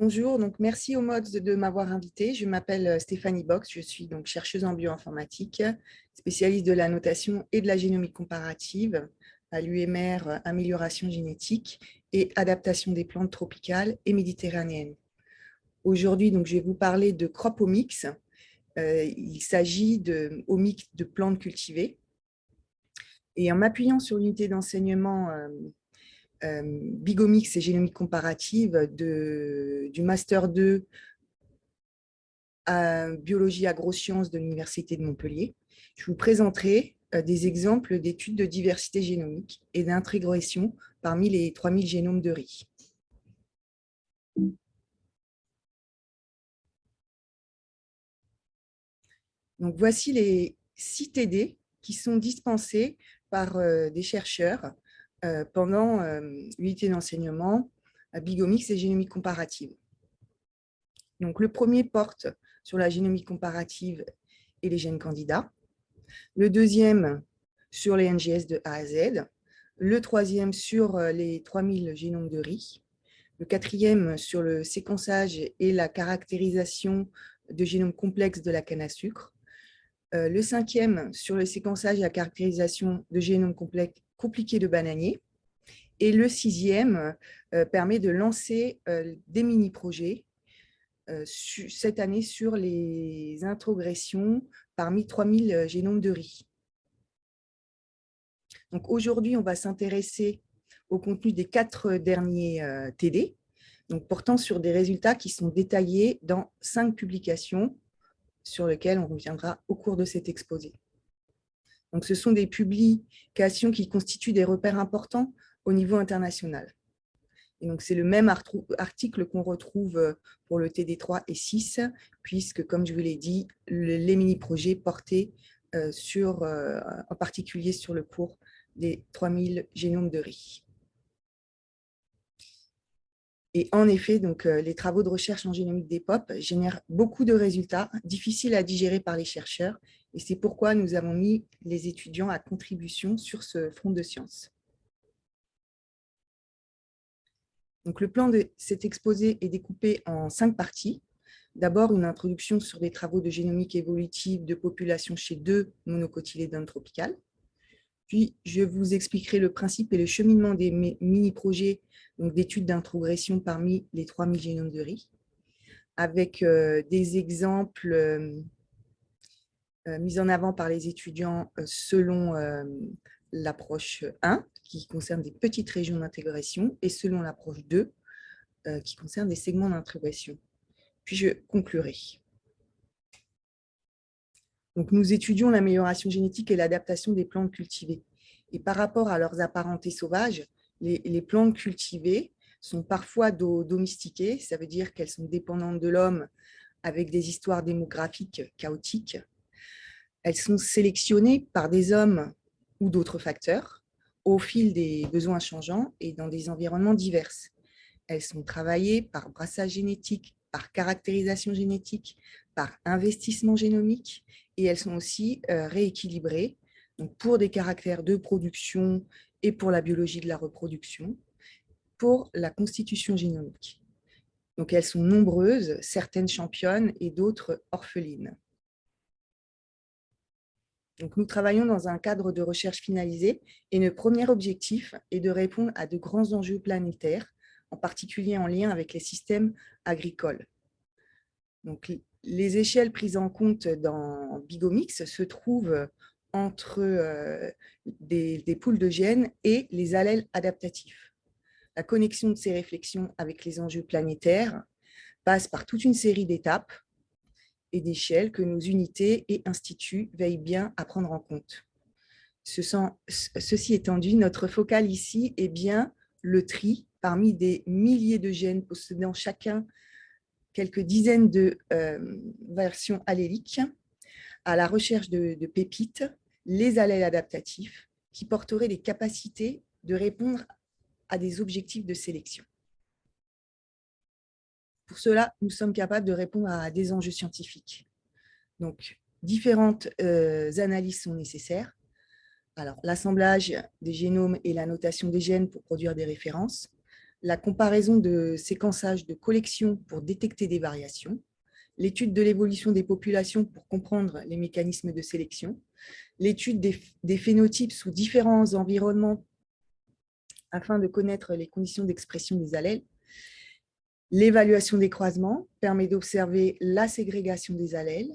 Bonjour, donc merci au MODS de m'avoir invitée. Je m'appelle Stéphanie Box, je suis donc chercheuse en bioinformatique, spécialiste de la notation et de la génomique comparative à l'UMR Amélioration génétique et adaptation des plantes tropicales et méditerranéennes. Aujourd'hui, donc, je vais vous parler de crop omics. Il s'agit de omics de plantes cultivées. Et en m'appuyant sur l'unité d'enseignement Bigomix et génomique comparative du Master 2 à biologie agrosciences de l'Université de Montpellier, je vous présenterai des exemples d'études de diversité génomique et d'intégration parmi les 3000 génomes de riz. Donc, voici les 6 TD qui sont dispensés par des chercheurs pendant l'unité d'enseignement à Bigomix et génomique comparative. Donc, le premier porte sur la génomique comparative et les gènes candidats. Le deuxième sur les NGS de A à Z. Le troisième sur les 3000 génomes de riz. Le quatrième sur le séquençage et la caractérisation de génomes complexes de la canne à sucre. Le cinquième sur le séquençage et la caractérisation de génomes compliqués de bananiers. Et le sixième permet de lancer des mini-projets cette année sur les introgressions parmi 3000 génomes de riz. Donc aujourd'hui, on va s'intéresser au contenu des 4 derniers TD, donc portant sur des résultats qui sont détaillés dans 5 publications sur lesquelles on reviendra au cours de cet exposé. Donc ce sont des publications qui constituent des repères importants au niveau international. Et donc, c'est le même article qu'on retrouve pour le TD3 et 6, puisque, comme je vous l'ai dit, les mini-projets portaient en particulier sur le cours des 3000 génomes de riz. Et en effet, donc, les travaux de recherche en génomique des POP génèrent beaucoup de résultats difficiles à digérer par les chercheurs, et c'est pourquoi nous avons mis les étudiants à contribution sur ce front de sciences. Donc, le plan de cet exposé est découpé en 5 parties. D'abord, une introduction sur des travaux de génomique évolutive de populations chez 2 monocotylédones tropicales. Puis, je vous expliquerai le principe et le cheminement des mini-projets d'études d'introgression parmi les 3000 génomes de riz, avec des exemples mis en avant par les étudiants selon l'approche 1, qui concerne des petites régions d'intégration, et selon l'approche 2, qui concerne des segments d'intégration. Puis je conclurai. Donc, nous étudions l'amélioration génétique et l'adaptation des plantes cultivées. Et par rapport à leurs apparentés sauvages, les plantes cultivées sont parfois domestiquées, ça veut dire qu'elles sont dépendantes de l'homme avec des histoires démographiques chaotiques. Elles sont sélectionnées par des hommes ou d'autres facteurs au fil des besoins changeants et dans des environnements divers. Elles sont travaillées par brassage génétique, par caractérisation génétique, par investissement génomique, et elles sont aussi rééquilibrées donc pour des caractères de production et pour la biologie de la reproduction, pour la constitution génomique. Donc elles sont nombreuses, certaines championnes et d'autres orphelines. Donc, nous travaillons dans un cadre de recherche finalisé et notre premier objectif est de répondre à de grands enjeux planétaires, en particulier en lien avec les systèmes agricoles. Donc, les échelles prises en compte dans Bigomix se trouvent entre des poules de gènes et les allèles adaptatifs. La connexion de ces réflexions avec les enjeux planétaires passe par toute une série d'étapes et d'échelles que nos unités et instituts veillent bien à prendre en compte. Ceci étant dit, notre focale ici est bien le tri parmi des milliers de gènes possédant chacun quelques dizaines de versions alléliques à la recherche de pépites, les allèles adaptatifs qui porteraient des capacités de répondre à des objectifs de sélection. Pour cela, nous sommes capables de répondre à des enjeux scientifiques. Donc, différentes analyses sont nécessaires. Alors, l'assemblage des génomes et la notation des gènes pour produire des références, la comparaison de séquençage de collection pour détecter des variations, l'étude de l'évolution des populations pour comprendre les mécanismes de sélection, l'étude des phénotypes sous différents environnements afin de connaître les conditions d'expression des allèles. L'évaluation des croisements permet d'observer la ségrégation des allèles.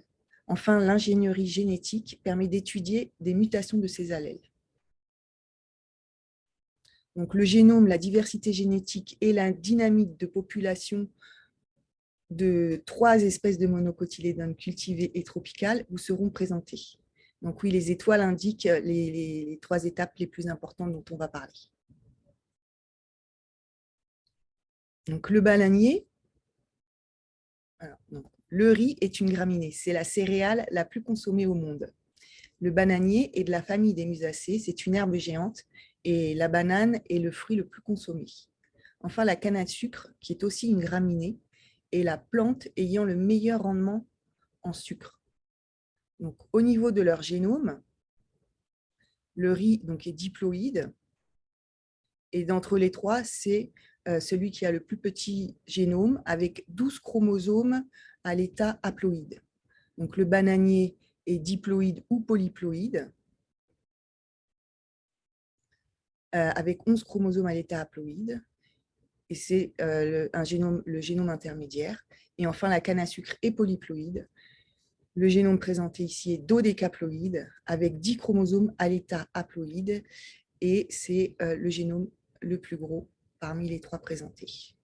Enfin, l'ingénierie génétique permet d'étudier des mutations de ces allèles. Donc, le génome, la diversité génétique et la dynamique de population de 3 espèces de monocotylédones cultivées et tropicales vous seront présentées. Donc oui, les étoiles indiquent les 3 étapes les plus importantes dont on va parler. Donc le bananier, le riz est une graminée, c'est la céréale la plus consommée au monde. Le bananier est de la famille des musacées, c'est une herbe géante et la banane est le fruit le plus consommé. Enfin, la canne à sucre, qui est aussi une graminée, est la plante ayant le meilleur rendement en sucre. Donc, au niveau de leur génome, le riz donc, est diploïde et d'entre les 3, c'est celui qui a le plus petit génome avec 12 chromosomes à l'état haploïde. Donc, le bananier est diploïde ou polyploïde avec 11 chromosomes à l'état haploïde. Et c'est le génome intermédiaire. Et enfin, la canne à sucre est polyploïde. Le génome présenté ici est dodécaploïde avec 10 chromosomes à l'état haploïde et c'est le génome le plus gros parmi les 3 présentés.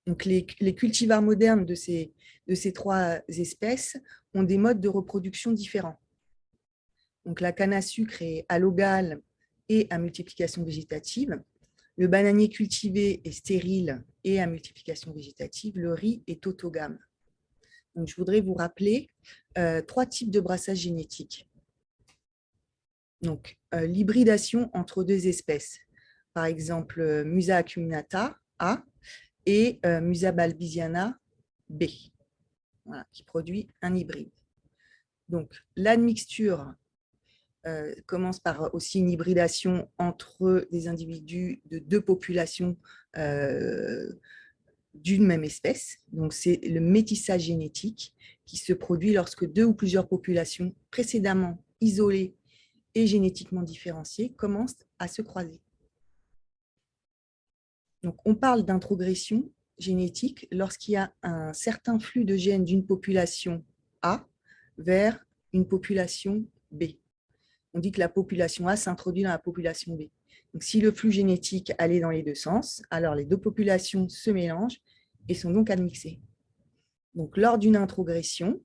Donc, les cultivars modernes de ces 3 espèces ont des modes de reproduction différents. Donc, la canne à sucre est allogale et à multiplication végétative. Le bananier cultivé est stérile et à multiplication végétative. Le riz est autogame. Donc, je voudrais vous rappeler 3 types de brassage génétique. Donc, l'hybridation entre 2 espèces. Par exemple, Musa acuminata A et Musa balbisiana B, voilà, qui produit un hybride. Donc, l'admixture commence par aussi une hybridation entre des individus de 2 populations d'une même espèce. Donc, c'est le métissage génétique qui se produit lorsque 2 ou plusieurs populations précédemment isolées et génétiquement différenciées commencent à se croiser. Donc, on parle d'introgression génétique lorsqu'il y a un certain flux de gènes d'une population A vers une population B. On dit que la population A s'introduit dans la population B. Donc, si le flux génétique allait dans les 2 sens, alors les 2 populations se mélangent et sont donc admixées. Donc, lors d'une introgression,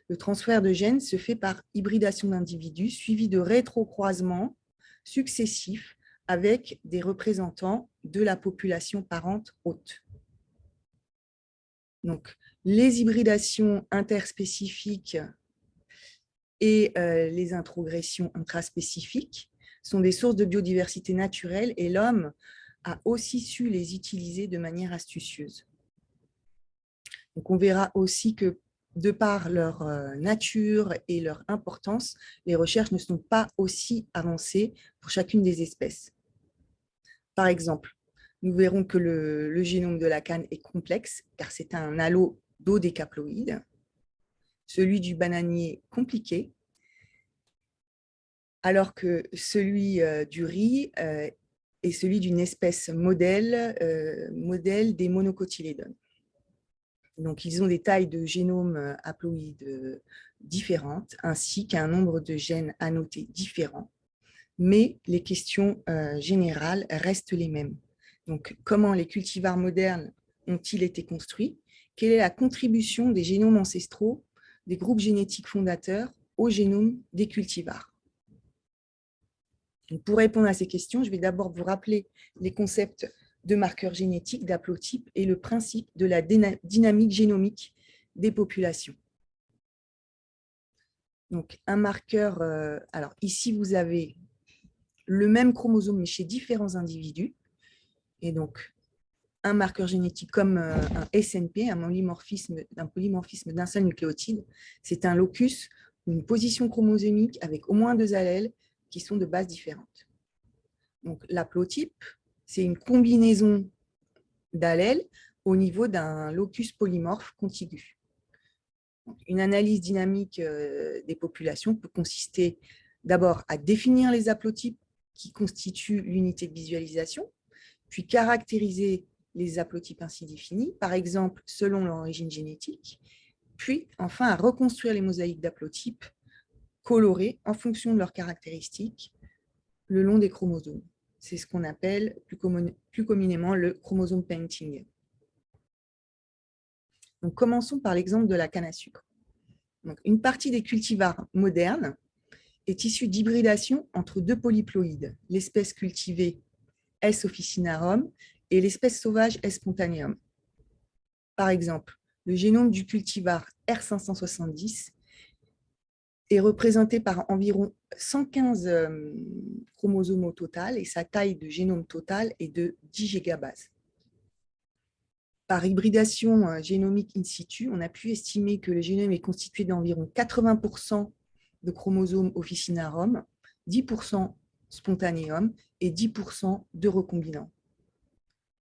le transfert de gènes se fait par hybridation d'individus suivi de rétrocroisements successifs avec des représentants de la population parente hôte. Donc, les hybridations interspécifiques et les introgressions intraspécifiques sont des sources de biodiversité naturelle et l'homme a aussi su les utiliser de manière astucieuse. Donc, on verra aussi que de par leur nature et leur importance, les recherches ne sont pas aussi avancées pour chacune des espèces. Par exemple, nous verrons que le génome de la canne est complexe car c'est un halo dodécaploïde, celui du bananier compliqué, alors que celui du riz est celui d'une espèce modèle des monocotylédones. Donc, ils ont des tailles de génome haploïdes différentes, ainsi qu'un nombre de gènes annotés différents. Mais les questions générales restent les mêmes. Donc, comment les cultivars modernes ont-ils été construits? Quelle est la contribution des génomes ancestraux, des groupes génétiques fondateurs au génome des cultivars? Donc, pour répondre à ces questions, je vais d'abord vous rappeler les concepts de marqueurs génétiques, d'haplotypes et le principe de la dynamique génomique des populations. Donc, un marqueur, alors ici, vous avez le même chromosome, mais chez différents individus. Et donc, un marqueur génétique comme un SNP, un polymorphisme d'un seul nucléotide, c'est un locus, une position chromosomique avec au moins 2 allèles qui sont de bases différentes. Donc, l'haplotype, c'est une combinaison d'allèles au niveau d'un locus polymorphe contigu. Une analyse dynamique des populations peut consister d'abord à définir les haplotypes qui constituent l'unité de visualisation, puis caractériser les haplotypes ainsi définis, par exemple selon leur origine génétique, puis enfin à reconstruire les mosaïques d'haplotypes colorés en fonction de leurs caractéristiques le long des chromosomes. C'est ce qu'on appelle plus communément le chromosome painting. Donc, commençons par l'exemple de la canne à sucre. Donc, une partie des cultivars modernes est issue d'hybridation entre deux polyploïdes, l'espèce cultivée S. officinarum et l'espèce sauvage S. spontaneum. Par exemple, le génome du cultivar R570 est représenté par environ 115 chromosomes au total et sa taille de génome total est de 10 gigabases. Par hybridation génomique in situ, on a pu estimer que le génome est constitué d'environ 80% de chromosomes officinarum, 10% spontaneum et 10% de recombinants.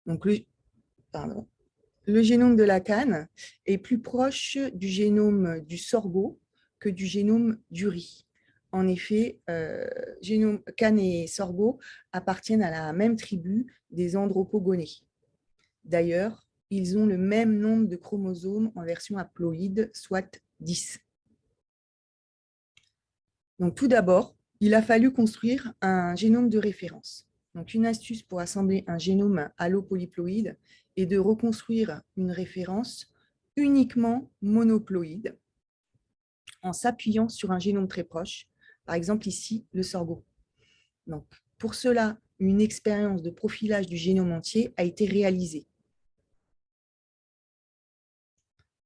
Donc, le génome de la canne est plus proche du génome du sorgho que du génome du riz. En effet, canne et sorgho appartiennent à la même tribu des andropogonés. D'ailleurs, ils ont le même nombre de chromosomes en version haploïde, soit 10. Donc, tout d'abord, il a fallu construire un génome de référence. Donc, une astuce pour assembler un génome allopolyploïde est de reconstruire une référence uniquement monoploïde en s'appuyant sur un génome très proche, par exemple ici le sorgho. Donc, pour cela, une expérience de profilage du génome entier a été réalisée.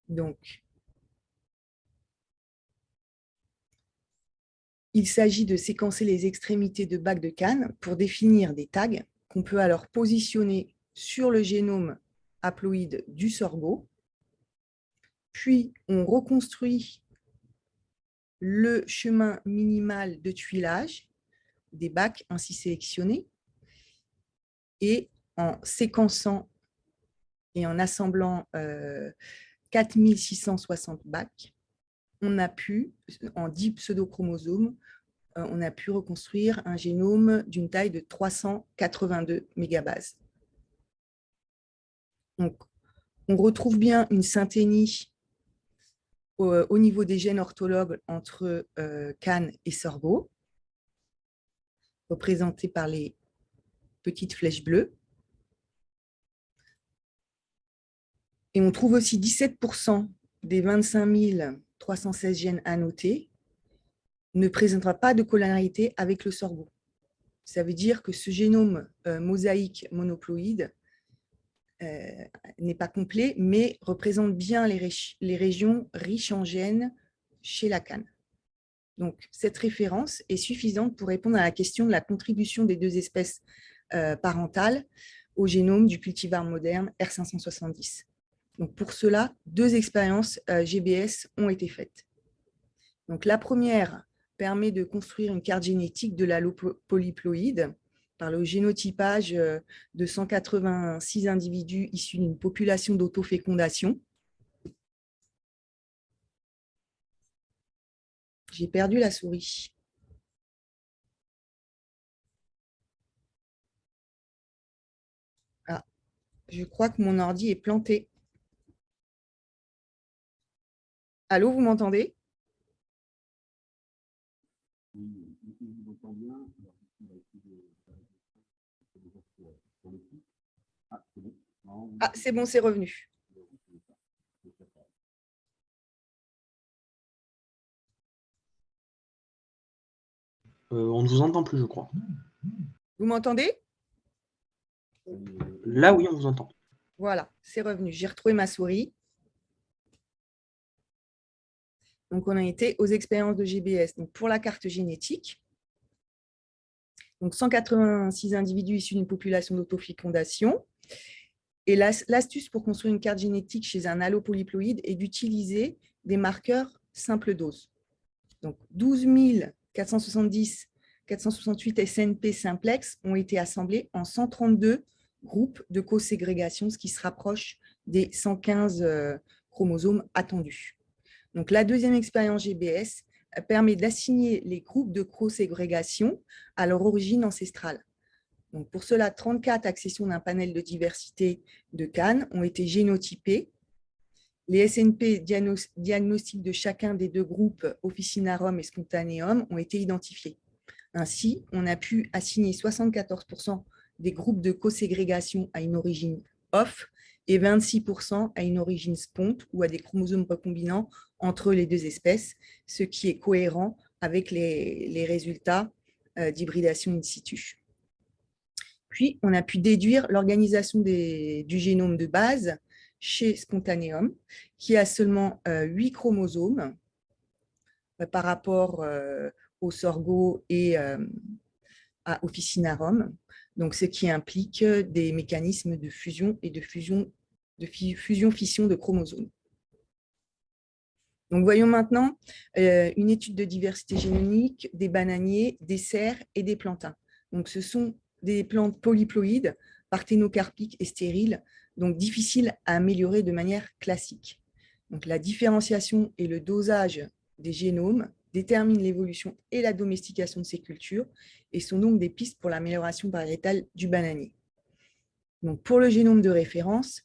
Donc, il s'agit de séquencer les extrémités de bacs de canne pour définir des tags qu'on peut alors positionner sur le génome haploïde du sorgho. Puis, on reconstruit le chemin minimal de tuilage des bacs ainsi sélectionnés et en séquençant et en assemblant 4660 bacs, on a pu, en 10 pseudochromosomes, on a pu reconstruire un génome d'une taille de 382 mégabases. Donc, on retrouve bien une synthénie au niveau des gènes orthologues entre canne et sorgho, représentée par les petites flèches bleues. Et on trouve aussi 17% des 25 316 gènes annotés ne présentera pas de collinarité avec le sorgho. Ça veut dire que ce génome mosaïque monoploïde n'est pas complet, mais représente bien les régions riches en gènes chez la canne. Donc, cette référence est suffisante pour répondre à la question de la contribution des deux espèces parentales au génome du cultivar moderne R570. Donc, pour cela, 2 expériences GBS ont été faites. Donc, la première permet de construire une carte génétique de l'allopolyploïde par le génotypage de 186 individus issus d'une population d'autofécondation. J'ai perdu la souris. Ah, je crois que mon ordi est planté. Allô, vous m'entendez? Ah, c'est bon, c'est revenu. On ne vous entend plus, je crois. Vous m'entendez? Là, oui, on vous entend. Voilà, c'est revenu. J'ai retrouvé ma souris. Donc, on a été aux expériences de GBS. Donc, pour la carte génétique, donc 186 individus issus d'une population d'autofécondation. Et l'astuce pour construire une carte génétique chez un allopolyploïde est d'utiliser des marqueurs simple dose. Donc, 12 470 468 SNP simplex ont été assemblés en 132 groupes de co-ségrégation, ce qui se rapproche des 115 chromosomes attendus. Donc, la deuxième expérience GBS permet d'assigner les groupes de co-ségrégation à leur origine ancestrale. Donc, pour cela, 34 accessions d'un panel de diversité de cannes ont été génotypées. Les SNP diagnostiques de chacun des deux groupes, Officinarum et Spontaneum, ont été identifiés. Ainsi, on a pu assigner 74% des groupes de co-ségrégation à une origine off et 26% à une origine spont ou à des chromosomes recombinants entre les deux espèces, ce qui est cohérent avec les résultats d'hybridation in situ. Puis, on a pu déduire l'organisation du génome de base chez Spontaneum, qui a seulement 8 chromosomes par rapport au sorgho et à Officinarum, donc ce qui implique des mécanismes de fusion et de fusion-fission de chromosomes. Donc, voyons maintenant une étude de diversité génomique des bananiers, des cerfs et des plantains. Donc, ce sont des plantes polyploïdes, parthénocarpiques et stériles, donc difficiles à améliorer de manière classique. Donc, la différenciation et le dosage des génomes déterminent l'évolution et la domestication de ces cultures et sont donc des pistes pour l'amélioration variétale du bananier. Donc, pour le génome de référence,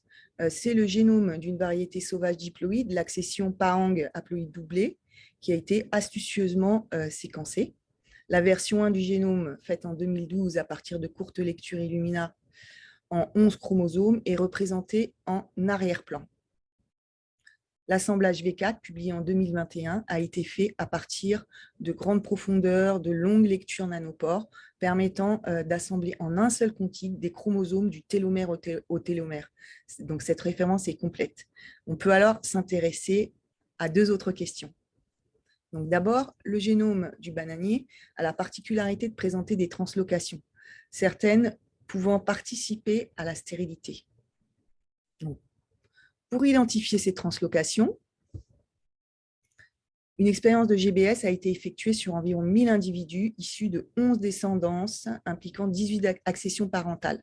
c'est le génome d'une variété sauvage diploïde, l'accession Pahang haploïde doublé, qui a été astucieusement séquencée. La version 1 du génome, faite en 2012 à partir de courtes lectures Illumina en 11 chromosomes, est représentée en arrière-plan. L'assemblage V4, publié en 2021, a été fait à partir de grandes profondeurs, de longues lectures nanopores, permettant d'assembler en un seul contigue des chromosomes du télomère au télomère. Donc, cette référence est complète. On peut alors s'intéresser à deux autres questions. Donc, d'abord, le génome du bananier a la particularité de présenter des translocations, certaines pouvant participer à la stérilité. Donc, pour identifier ces translocations, une expérience de GBS a été effectuée sur environ 1000 individus issus de 11 descendances impliquant 18 accessions parentales.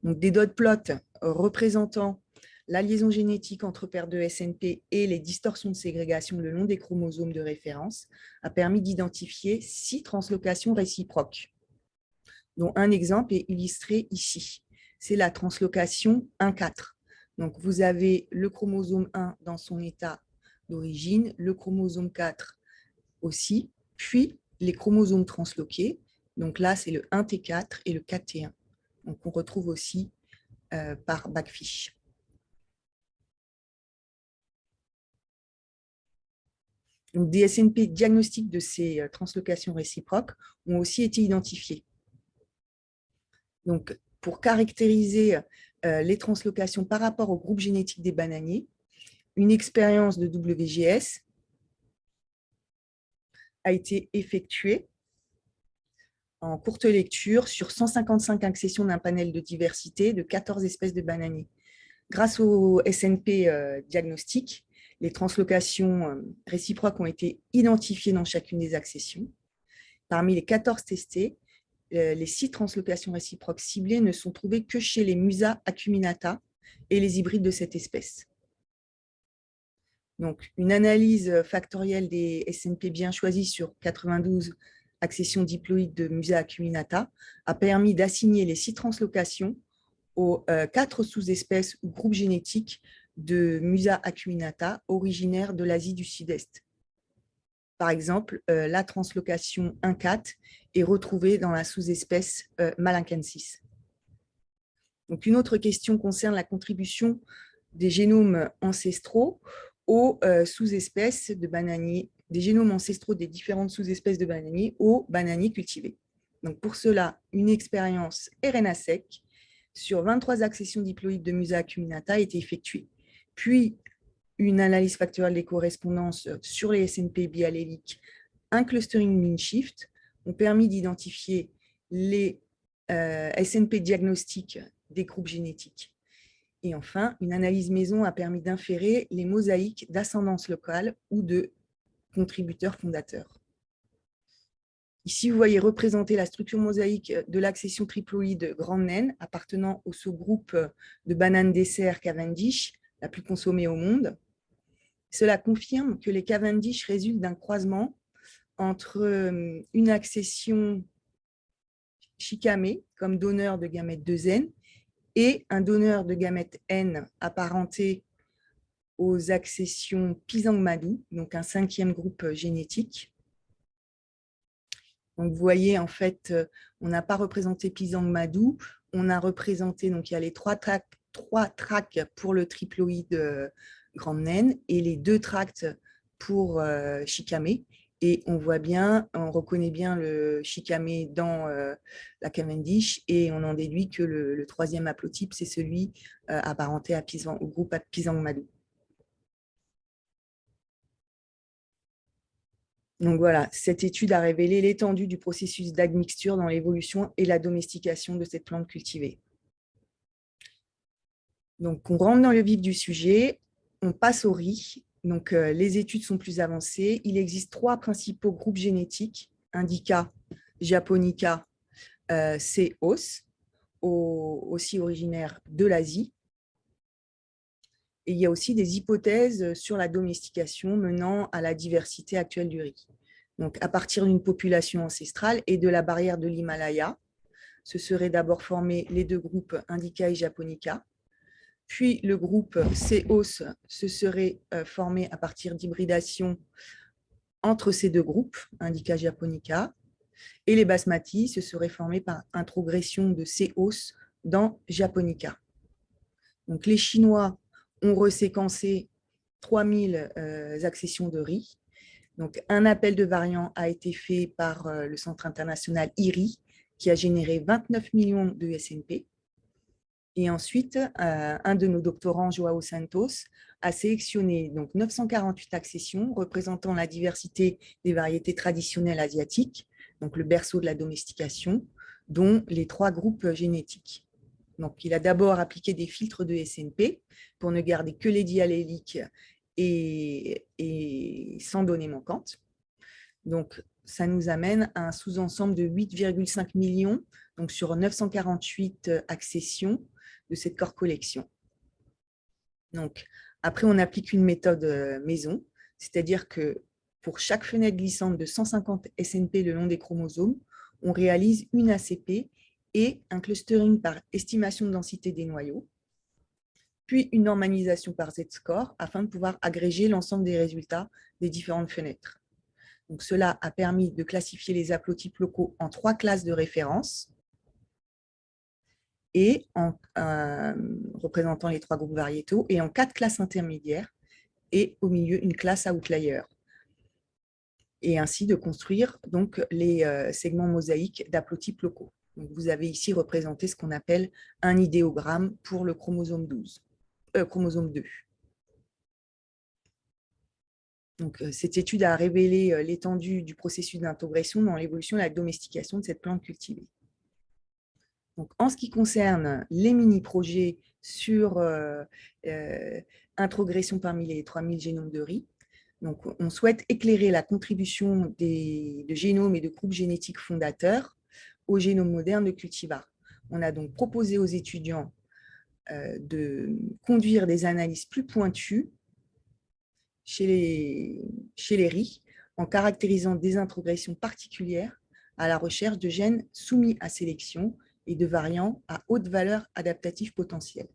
Donc, des dot plots représentant la liaison génétique entre paires de SNP et les distorsions de ségrégation le long des chromosomes de référence a permis d'identifier 6 translocations réciproques, dont un exemple est illustré ici. C'est la translocation 1,4. Donc, vous avez le chromosome 1 dans son état d'origine, le chromosome 4 aussi, puis les chromosomes transloqués. Donc là, c'est le 1T4 et le 4T1. Donc, on retrouve aussi par backfish. Donc, des SNP diagnostiques de ces translocations réciproques ont aussi été identifiés. Donc, pour caractériser les translocations par rapport au groupe génétique des bananiers, une expérience de WGS a été effectuée en courte lecture sur 155 accessions d'un panel de diversité de 14 espèces de bananiers. Grâce au SNP diagnostic, les translocations réciproques ont été identifiées dans chacune des accessions. Parmi les 14 testés, les 6 translocations réciproques ciblées ne sont trouvées que chez les Musa acuminata et les hybrides de cette espèce. Donc, une analyse factorielle des SNP bien choisis sur 92 accessions diploïdes de Musa acuminata a permis d'assigner les 6 translocations aux 4 sous-espèces ou groupes génétiques de Musa acuminata originaires de l'Asie du Sud-Est. Par exemple, la translocation 1,4 est retrouvée dans la sous-espèce Malinkensis. Donc, une autre question concerne la contribution des génomes ancestraux aux sous-espèces de bananiers, des génomes ancestraux des différentes sous-espèces de bananiers aux bananiers cultivés. Donc, pour cela, une expérience RNA-seq sur 23 accessions diploïdes de Musa acuminata a été effectuée. Puis, une analyse factorielle des correspondances sur les SNP bialléliques, un clustering mean shift ont permis d'identifier les SNP diagnostiques des groupes génétiques. Et enfin, une analyse maison a permis d'inférer les mosaïques d'ascendance locale ou de contributeurs fondateurs. Ici, vous voyez représenter la structure mosaïque de l'accession triploïde grande naine appartenant au sous-groupe de bananes dessert Cavendish, la plus consommée au monde. Cela confirme que les Cavendish résultent d'un croisement entre une accession Shikame, comme donneur de gamètes 2N, et un donneur de gamètes N apparenté aux accessions Pisang-Madou, donc un 5e groupe génétique. Donc, vous voyez, en fait, on n'a pas représenté Pisang-Madou, on a représenté, donc il y a les trois tracts pour le triploïde grande naine et les 2 tracts pour Shikame. Et on voit bien, on reconnaît bien le Shikame dans la Cavendish et on en déduit que le 3e haplotype, c'est celui apparenté au groupe Pisang-Madou. Donc voilà, cette étude a révélé l'étendue du processus d'admixture dans l'évolution et la domestication de cette plante cultivée. Donc on rentre dans le vif du sujet, on passe au riz. Donc les études sont plus avancées. Il existe 3 principaux groupes génétiques, Indica, Japonica, C-os, aussi originaires de l'Asie. Et il y a aussi des hypothèses sur la domestication menant à la diversité actuelle du riz. Donc, à partir d'une population ancestrale et de la barrière de l'Himalaya, se seraient d'abord formés les 2 groupes Indica et Japonica. Puis, le groupe C-os se serait formé à partir d'hybridation entre ces 2 groupes, Indica et Japonica. Et les basmati se seraient formés par introgression de C-os dans Japonica. Donc, les Chinois ont reséquencé 3000 accessions de riz. Donc, un appel de variants a été fait par le Centre international IRI, qui a généré 29 millions de SNP. Et ensuite, un de nos doctorants, Joao Santos, a sélectionné donc 948 accessions représentant la diversité des variétés traditionnelles asiatiques, donc le berceau de la domestication, dont les 3 groupes génétiques. Donc, il a d'abord appliqué des filtres de SNP pour ne garder que les dialléliques et sans données manquantes. Donc, ça nous amène à un sous-ensemble de 8,5 millions, donc sur 948 accessions de cette core collection. Donc, après, on applique une méthode maison, c'est-à-dire que pour chaque fenêtre glissante de 150 SNP le long des chromosomes, on réalise une ACP et un clustering par estimation de densité des noyaux, puis une normalisation par Z-score afin de pouvoir agréger l'ensemble des résultats des différentes fenêtres. Donc, cela a permis de classifier les haplotypes locaux en 3 classes de référence et en représentant les 3 groupes variétaux et en 4 classes intermédiaires et au milieu une classe outlier. Et ainsi de construire donc les segments mosaïques d'haplotypes locaux. Donc, vous avez ici représenté ce qu'on appelle un idéogramme pour le chromosome 2. Donc, cette étude a révélé l'étendue du processus d'intégration dans l'évolution et la domestication de cette plante cultivée. Donc, en ce qui concerne les mini-projets sur introgression parmi les 3000 génomes de riz, donc, on souhaite éclairer la contribution de génomes et de groupes génétiques fondateurs au génome moderne de cultivars. On a donc proposé aux étudiants de conduire des analyses plus pointues chez les riz en caractérisant des introgressions particulières à la recherche de gènes soumis à sélection et de variants à haute valeur adaptative potentielle.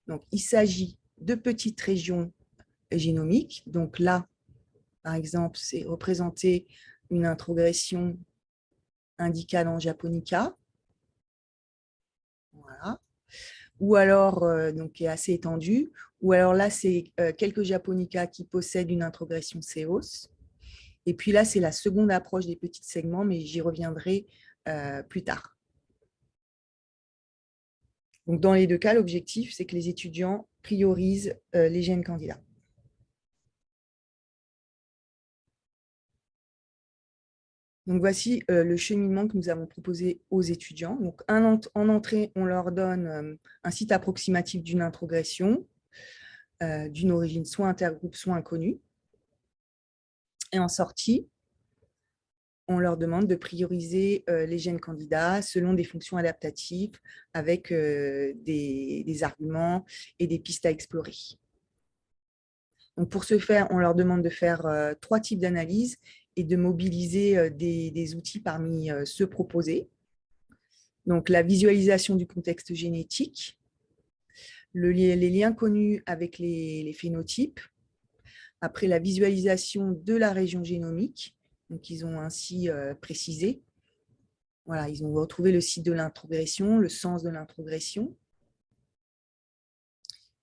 Donc, il s'agit de petites régions génomiques. Donc là, par exemple, c'est représenter une introgression Indica dans Japonica. Voilà. Ou alors, donc, qui est assez étendue. Ou alors là, c'est quelques Japonica qui possèdent une introgression C-os. Et puis là, c'est la seconde approche des petits segments, mais j'y reviendrai plus tard. Donc, dans les 2 cas, l'objectif, c'est que les étudiants priorisent les gènes candidats. Donc, voici le cheminement que nous avons proposé aux étudiants. Donc, en entrée, on leur donne un site approximatif d'une introgression, d'une origine soit intergroupe, soit inconnue. Et en sortie, on leur demande de prioriser les gènes candidats selon des fonctions adaptatives avec des arguments et des pistes à explorer. Donc, pour ce faire, on leur demande de faire 3 types d'analyses et de mobiliser des outils parmi ceux proposés. Donc, la visualisation du contexte génétique, les liens connus avec les phénotypes, après la visualisation de la région génomique, donc ils ont ainsi précisé, voilà, ils ont retrouvé le site de l'introgression, le sens de l'introgression.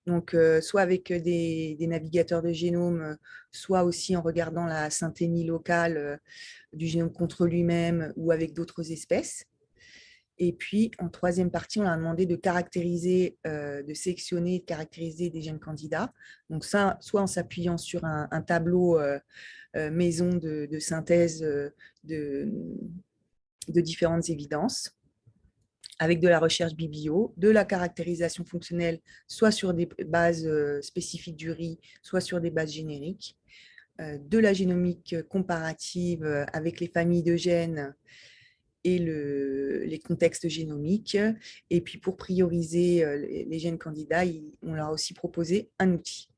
Donc, soit avec des navigateurs de génome, soit aussi en regardant la synthénie locale du génome contre lui-même ou avec d'autres espèces. Et puis, en 3e partie, on a demandé de caractériser, de sélectionner, de caractériser des gènes candidats. Donc ça, soit en s'appuyant sur un tableau maison de synthèse de différentes évidences, avec de la recherche biblio, de la caractérisation fonctionnelle, soit sur des bases spécifiques du riz, soit sur des bases génériques, de la génomique comparative avec les familles de gènes et les contextes génomiques. Et puis, pour prioriser les gènes candidats, on leur a aussi proposé un outil.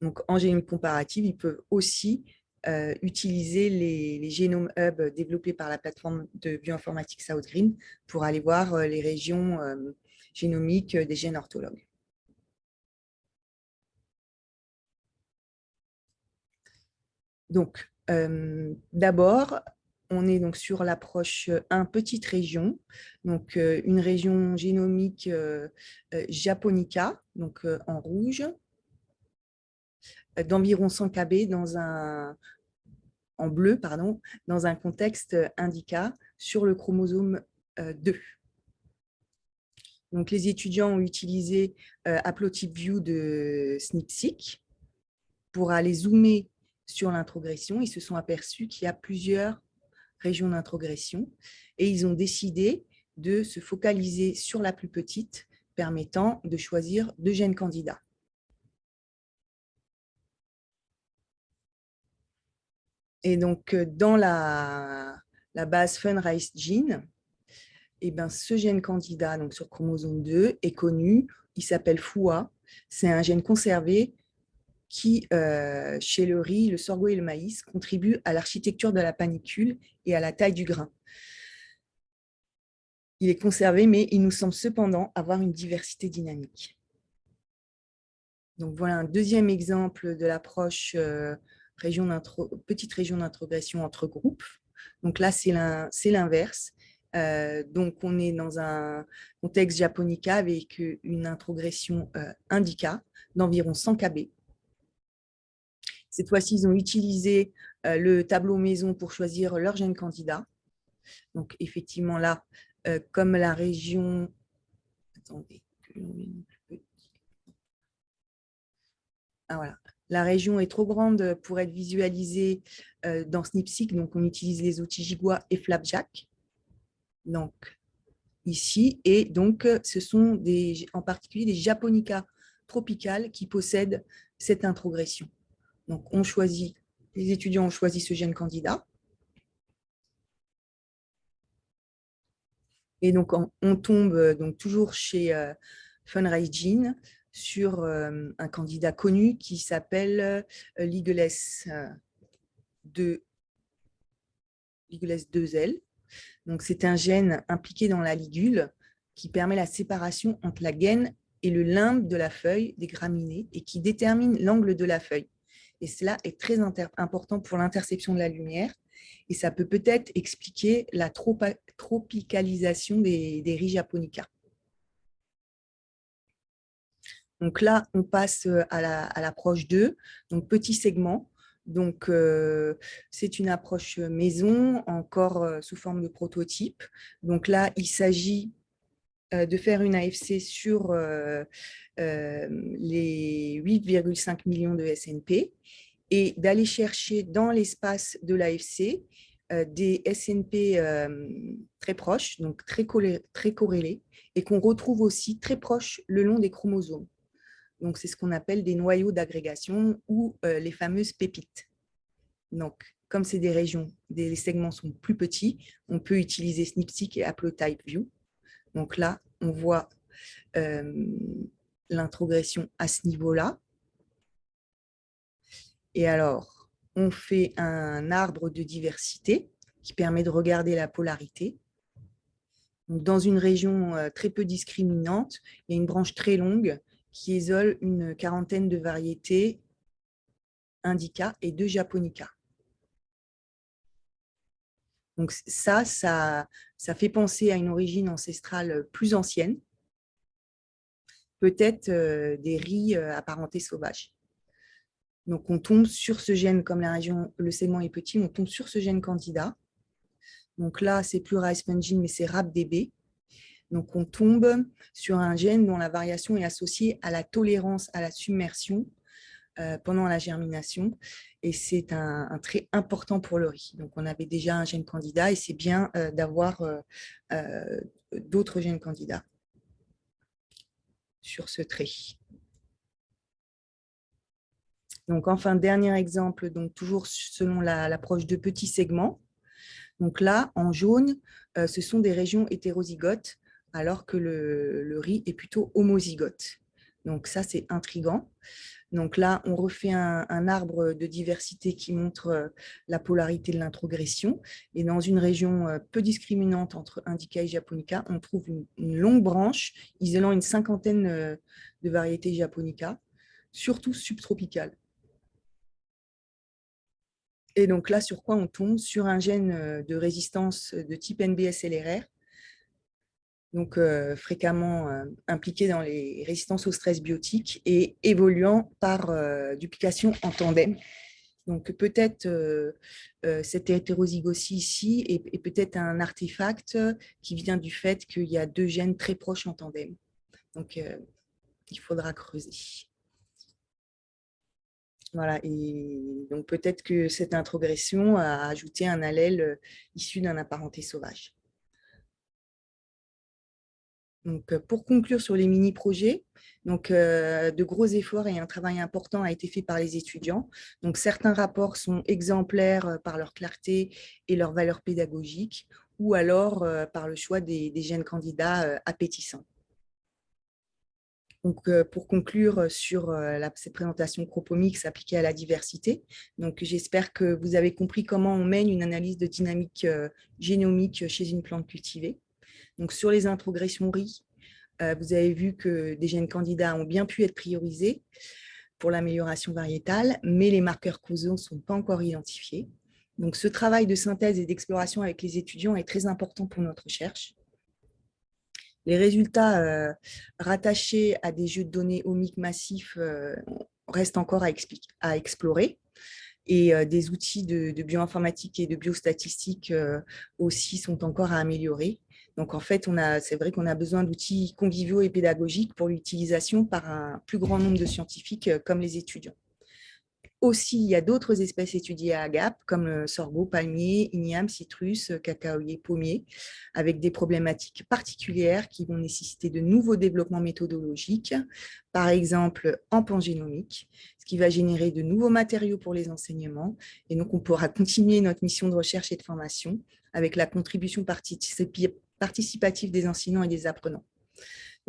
Donc, en génomique comparative, ils peuvent aussi utiliser les Genome Hub développés par la plateforme de bioinformatique Southgreen pour aller voir les régions génomiques des gènes orthologues. Donc, d'abord, on est donc sur l'approche 1, petite région, donc une région génomique japonica, donc en rouge, d'environ 100 kb en bleu, pardon, dans un contexte indica sur le chromosome 2. Donc, les étudiants ont utilisé Haplotype View de SNP-seq pour aller zoomer sur l'introgression. Ils se sont aperçus qu'il y a plusieurs régions d'introgression et ils ont décidé de se focaliser sur la plus petite, permettant de choisir 2 gènes candidats. Et donc, dans la base FunRice Gene, eh ben, ce gène candidat donc sur chromosome 2 est connu, il s'appelle FUA. C'est un gène conservé qui, chez le riz, le sorgho et le maïs, contribue à l'architecture de la panicule et à la taille du grain. Il est conservé, mais il nous semble cependant avoir une diversité dynamique. Donc voilà un deuxième exemple de l'approche petite région d'introgression entre groupes. Donc là, c'est l'inverse. Donc on est dans un contexte japonica avec une introgression indica d'environ 100 kb. Cette fois-ci, ils ont utilisé le tableau maison pour choisir leur gène candidat. Donc effectivement là, comme la région... Attendez, voilà. La région est trop grande pour être visualisée dans SNP-seq, donc on utilise les outils Gigua et Flapjack. Donc, ici, et donc ce sont en particulier des japonica tropicales qui possèdent cette introgression. Donc, les étudiants ont choisi ce gène candidat. Et donc, on tombe donc toujours chez FunRice Gene sur un candidat connu qui s'appelle Ligeles 2L. Donc, c'est un gène impliqué dans la ligule qui permet la séparation entre la gaine et le limbe de la feuille des graminées et qui détermine l'angle de la feuille. Et cela est très important pour l'interception de la lumière. Et ça peut peut-être expliquer la tropicalisation des riz japonica. Donc là, on passe à l'approche 2, donc petit segment. Donc, c'est une approche maison, encore sous forme de prototype. Donc là, il s'agit de faire une AFC sur les 8,5 millions de SNP et d'aller chercher dans l'espace de l'AFC des SNP très proches, donc très corrélés, et qu'on retrouve aussi très proches le long des chromosomes. Donc, c'est ce qu'on appelle des noyaux d'agrégation ou les fameuses pépites. Donc, comme c'est des régions, les segments sont plus petits, on peut utiliser SNP-seq et Haplotype-View. Donc là, on voit l'introgression à ce niveau-là. Et alors, on fait un arbre de diversité qui permet de regarder la polarité. Donc, dans une région très peu discriminante, il y a une branche très longue qui isole une quarantaine de variétés indica et de japonica. Donc ça fait penser à une origine ancestrale plus ancienne, peut-être des riz apparentés sauvages. Donc on tombe sur ce gène, comme la région, le segment est petit, on tombe sur ce gène candidat. Donc là, c'est plus RiceFungine, mais c'est RAPDB. Donc on tombe sur un gène dont la variation est associée à la tolérance à la submersion pendant la germination. Et c'est un trait important pour le riz. Donc, on avait déjà un gène candidat et c'est bien d'avoir d'autres gènes candidats sur ce trait. Donc, enfin, dernier exemple, donc toujours selon l'approche de petits segments. Donc là, en jaune, ce sont des régions hétérozygotes, alors que le riz est plutôt homozygote. Donc ça, c'est intriguant. Donc là, on refait un arbre de diversité qui montre la polarité de l'introgression. Et dans une région peu discriminante entre indica et japonica, on trouve une longue branche isolant une cinquantaine de variétés japonica, surtout subtropicales. Et donc là, sur quoi on tombe? Sur un gène de résistance de type NBS-LRR, donc fréquemment impliqué dans les résistances au stress biotique et évoluant par duplication en tandem. Donc peut-être cette hétérozygosie ici est peut-être un artefact qui vient du fait qu'il y a deux gènes très proches en tandem. Donc il faudra creuser. Voilà, et donc peut-être que cette introgression a ajouté un allèle issu d'un apparenté sauvage. Donc, pour conclure sur les mini-projets, de gros efforts et un travail important a été fait par les étudiants. Donc, certains rapports sont exemplaires par leur clarté et leur valeur pédagogique, ou alors par le choix des gènes candidats appétissants. Donc, pour conclure sur cette présentation Cropomix appliquée à la diversité, j'espère que vous avez compris comment on mène une analyse de dynamique génomique chez une plante cultivée. Donc, sur les introgressions riz, vous avez vu que des gènes candidats ont bien pu être priorisés pour l'amélioration variétale, mais les marqueurs causaux ne sont pas encore identifiés. Donc, ce travail de synthèse et d'exploration avec les étudiants est très important pour notre recherche. Les résultats rattachés à des jeux de données omiques massifs restent encore à explorer. Et des outils de bioinformatique et de biostatistique aussi sont encore à améliorer. Donc, en fait, c'est vrai qu'on a besoin d'outils conviviaux et pédagogiques pour l'utilisation par un plus grand nombre de scientifiques comme les étudiants. Aussi, il y a d'autres espèces étudiées à Gap, comme le sorgho, palmier, igname, citrus, cacaoyer, pommier, avec des problématiques particulières qui vont nécessiter de nouveaux développements méthodologiques, par exemple en pangénomique, ce qui va générer de nouveaux matériaux pour les enseignements. Et donc, on pourra continuer notre mission de recherche et de formation avec la contribution participative des enseignants et des apprenants.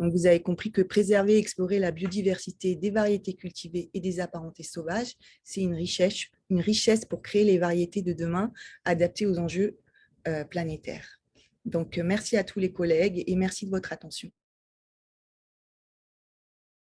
Donc, vous avez compris que préserver et explorer la biodiversité des variétés cultivées et des apparentés sauvages, c'est une richesse pour créer les variétés de demain adaptées aux enjeux planétaires. Donc, merci à tous les collègues et merci de votre attention.